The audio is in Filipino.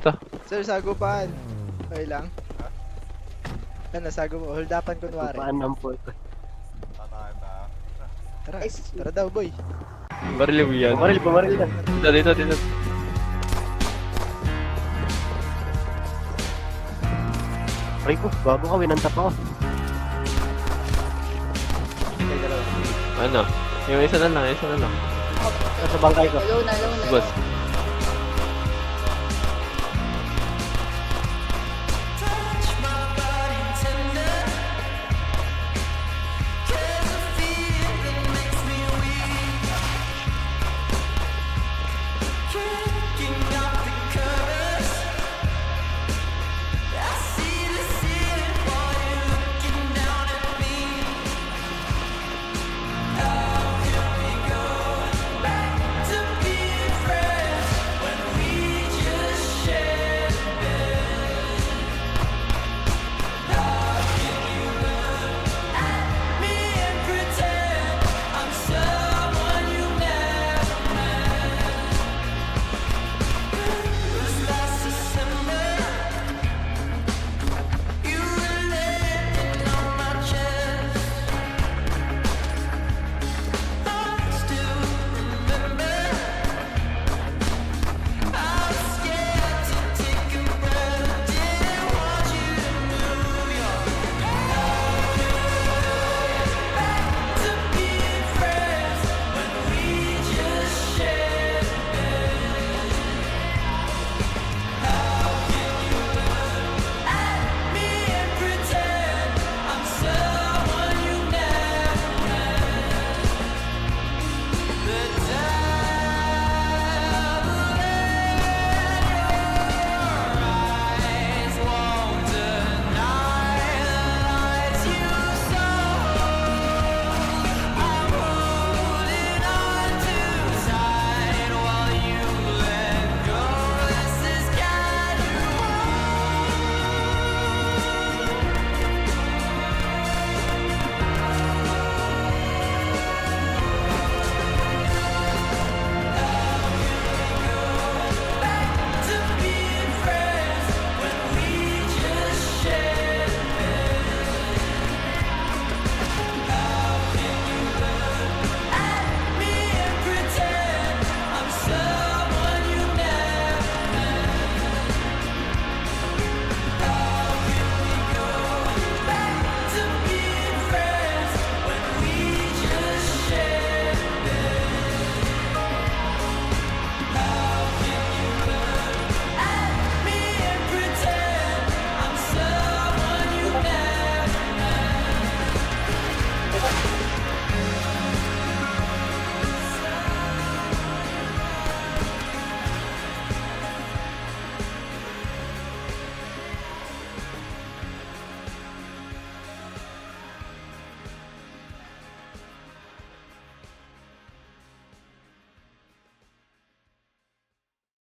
dito. Sir, sagupan. Okay lang. Ano, sago mo. Holdapan kunwari. Paan ng photo. Tara, tara daw, boy. Baril mo yan. Bumaril yan. Dito. Aray ko, bago ka, winantap ako. Ano? Yung isa na lang. Sa bangkay ko. Low na. Boss.